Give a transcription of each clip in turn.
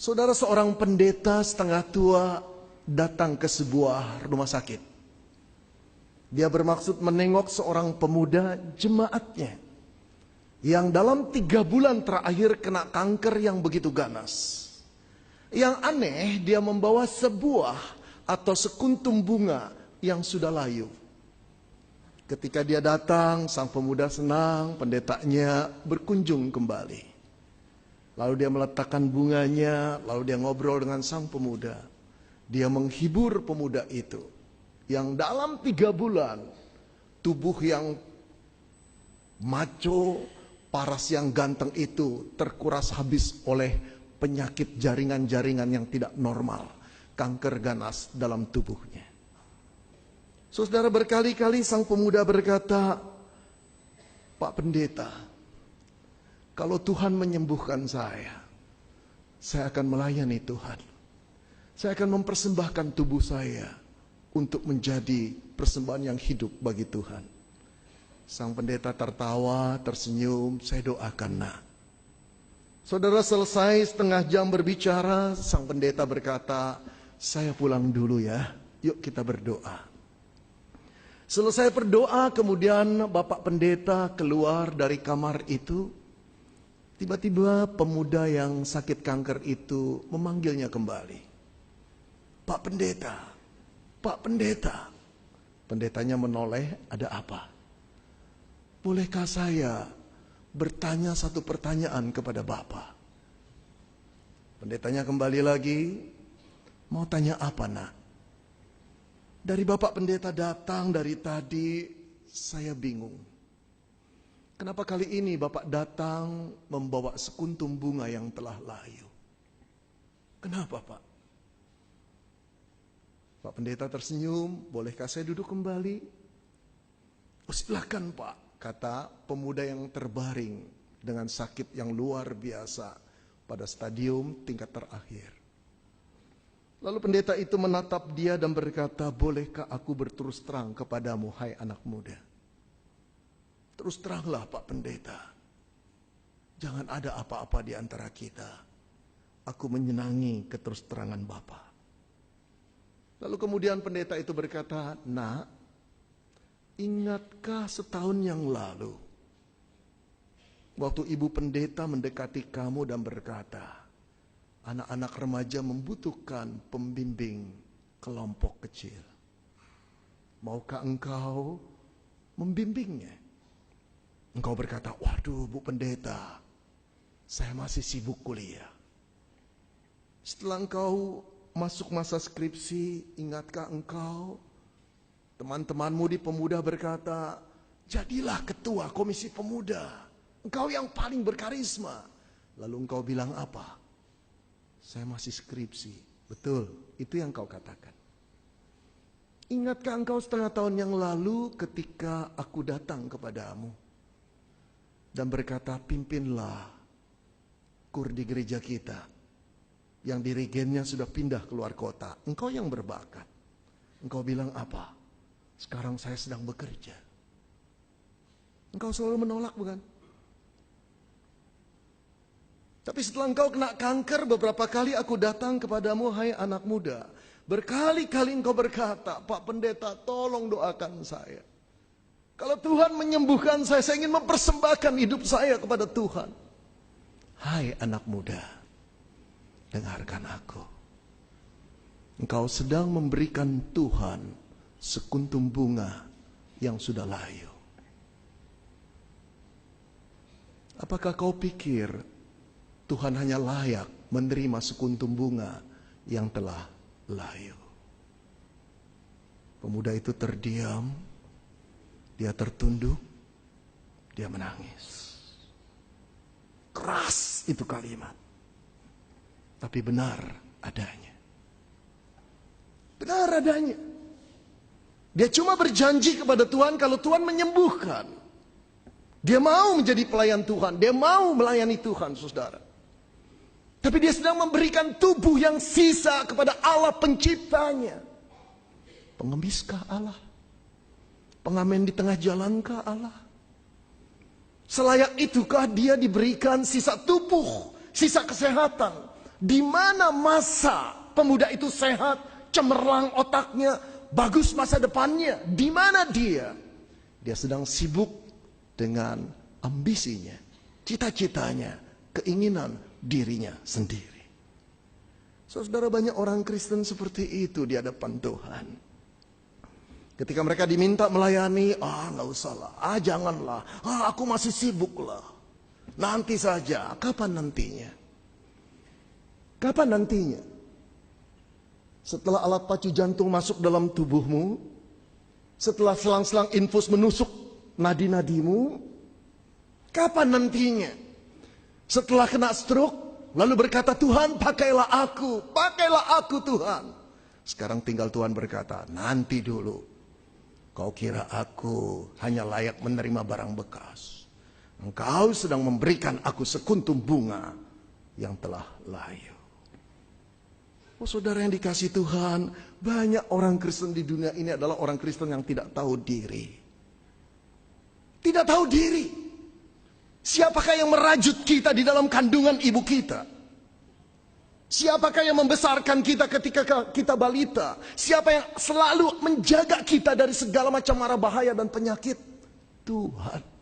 Saudara, seorang pendeta setengah tua datang ke sebuah rumah sakit. Dia bermaksud menengok seorang pemuda jemaatnya yang dalam 3 bulan terakhir kena kanker yang begitu ganas. Yang aneh, dia membawa sebuah atau sekuntum bunga yang sudah layu. Ketika dia datang, sang pemuda senang, pendetanya berkunjung kembali. Lalu dia meletakkan bunganya, lalu dia ngobrol dengan sang pemuda. Dia menghibur pemuda itu, yang dalam 3 bulan, tubuh yang maco, paras yang ganteng itu terkuras habis oleh penyakit jaringan-jaringan yang tidak normal, kanker ganas dalam tubuhnya. Saudara, berkali-kali sang pemuda berkata, "Pak Pendeta, kalau Tuhan menyembuhkan saya akan melayani Tuhan. Saya akan mempersembahkan tubuh saya untuk menjadi persembahan yang hidup bagi Tuhan." Sang pendeta tertawa, tersenyum, "Saya doakan, nak." Saudara, selesai setengah jam berbicara, sang pendeta berkata, "Saya pulang dulu ya, yuk kita berdoa." Selesai berdoa, kemudian Bapak Pendeta keluar dari kamar itu. Tiba-tiba pemuda yang sakit kanker itu memanggilnya kembali. "Pak Pendeta, Pak Pendeta." Pendetanya menoleh, "Ada apa?" "Bolehkah saya bertanya satu pertanyaan kepada Bapak?" Pendetanya kembali lagi, "Mau tanya apa, nak?" "Dari Bapak Pendeta datang dari tadi, saya bingung. Kenapa kali ini Bapak datang membawa sekuntum bunga yang telah layu? Kenapa, Pak?" Pak Pendeta tersenyum, "Bolehkah saya duduk kembali?" "Oh, silakan, Pak," kata pemuda yang terbaring dengan sakit yang luar biasa pada stadium tingkat terakhir. Lalu pendeta itu menatap dia dan berkata, "Bolehkah aku berterus terang kepadamu, hai anak muda?" "Terus teranglah, Pak Pendeta. Jangan ada apa-apa di antara kita. Aku menyenangi keterus terangan Bapak." Lalu kemudian pendeta itu berkata, "Nak, ingatkah setahun yang lalu, waktu ibu pendeta mendekati kamu dan berkata, anak-anak remaja membutuhkan pembimbing kelompok kecil. Maukah engkau membimbingnya?" Engkau berkata, "Waduh, Bu Pendeta, saya masih sibuk kuliah." Setelah engkau masuk masa skripsi, ingatkah engkau teman-temanmu di pemuda berkata, "Jadilah ketua komisi pemuda. Engkau yang paling berkarisma." Lalu engkau bilang apa? "Saya masih skripsi." Betul, itu yang kau katakan. Ingatkah engkau setengah tahun yang lalu ketika aku datang kepadamu dan berkata, "Pimpinlah kur di gereja kita yang dirigennya sudah pindah keluar kota. Engkau yang berbakat." Engkau bilang apa? "Sekarang saya sedang bekerja." Engkau selalu menolak, bukan? Tapi setelah engkau kena kanker, beberapa kali aku datang kepadamu, hai anak muda. Berkali-kali engkau berkata, "Pak Pendeta, tolong doakan saya. Kalau Tuhan menyembuhkan saya ingin mempersembahkan hidup saya kepada Tuhan." Hai anak muda, dengarkan aku. Engkau sedang memberikan Tuhan sekuntum bunga yang sudah layu. Apakah kau pikir Tuhan hanya layak menerima sekuntum bunga yang telah layu? Pemuda itu terdiam, dia tertunduk, dia menangis. Keras itu kalimat, tapi benar adanya. Benar adanya. Dia cuma berjanji kepada Tuhan kalau Tuhan menyembuhkan. Dia mau menjadi pelayan Tuhan. Dia mau melayani Tuhan, saudara. Tapi dia sedang memberikan tubuh yang sisa kepada Allah penciptanya. Pengemiskah Allah? Pengamen di tengah jalankah Allah? Selayak itukah dia diberikan sisa tubuh, sisa kesehatan, Di mana masa pemuda itu sehat, cemerlang otaknya, bagus masa depannya? Di mana dia? Dia sedang sibuk dengan ambisinya, cita-citanya, keinginan dirinya sendiri. Saudara, banyak orang Kristen seperti itu di hadapan Tuhan. Ketika mereka diminta melayani, nggak usah lah, janganlah, aku masih sibuk lah, nanti saja. Kapan nantinya? Kapan nantinya? Setelah alat pacu jantung masuk dalam tubuhmu, setelah selang-selang infus menusuk nadi-nadimu, kapan nantinya? Setelah kena stroke, lalu berkata, Tuhan pakailah aku Tuhan. Sekarang tinggal Tuhan berkata, nanti dulu. Kau kira aku hanya layak menerima barang bekas. Engkau sedang memberikan aku sekuntum bunga yang telah layu. Oh saudara yang dikasihi Tuhan, banyak orang Kristen di dunia ini adalah orang Kristen yang tidak tahu diri. Tidak tahu diri. Siapakah yang merajut kita di dalam kandungan ibu kita? Siapakah yang membesarkan kita ketika kita balita? Siapa yang selalu menjaga kita dari segala macam mara bahaya dan penyakit? Tuhan.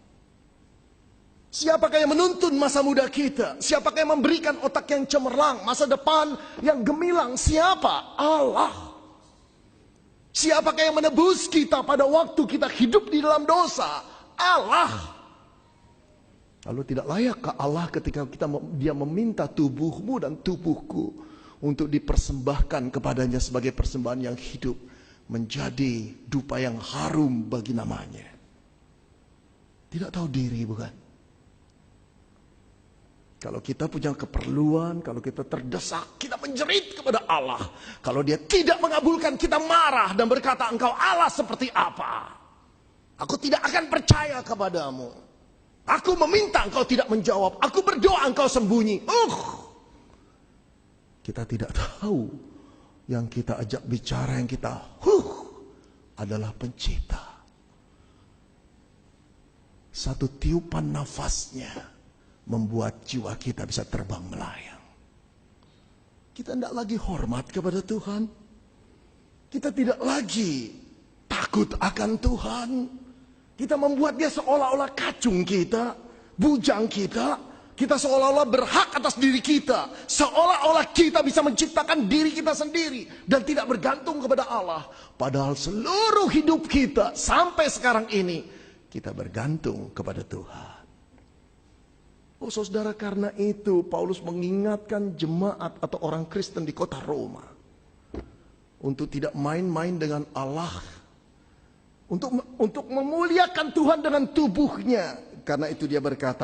Siapakah yang menuntun masa muda kita? Siapakah yang memberikan otak yang cemerlang, masa depan yang gemilang? Siapa? Allah. Siapakah yang menebus kita pada waktu kita hidup di dalam dosa? Allah. Lalu tidak layakkah Allah ketika dia meminta tubuhmu dan tubuhku untuk dipersembahkan kepadanya sebagai persembahan yang hidup, menjadi dupa yang harum bagi namanya? Tidak tahu diri, bukan? Kalau kita punya keperluan, kalau kita terdesak, kita menjerit kepada Allah. Kalau dia tidak mengabulkan, kita marah dan berkata, engkau Allah seperti apa? Aku tidak akan percaya kepadamu. Aku meminta, engkau tidak menjawab. Aku berdoa, engkau sembunyi. Kita tidak tahu yang kita ajak bicara, yang kita adalah pencipta. Satu tiupan nafasnya membuat jiwa kita bisa terbang melayang. Kita tidak lagi hormat kepada Tuhan. Kita tidak lagi takut akan Tuhan. Kita membuat dia seolah-olah kacung kita, bujang kita. Kita seolah-olah berhak atas diri kita. Seolah-olah kita bisa menciptakan diri kita sendiri dan tidak bergantung kepada Allah. Padahal seluruh hidup kita sampai sekarang ini, kita bergantung kepada Tuhan. Oh saudara, karena itu Paulus mengingatkan jemaat atau orang Kristen di kota Roma untuk tidak main-main dengan Allah, untuk memuliakan Tuhan dengan tubuhnya. Karena itu dia berkata,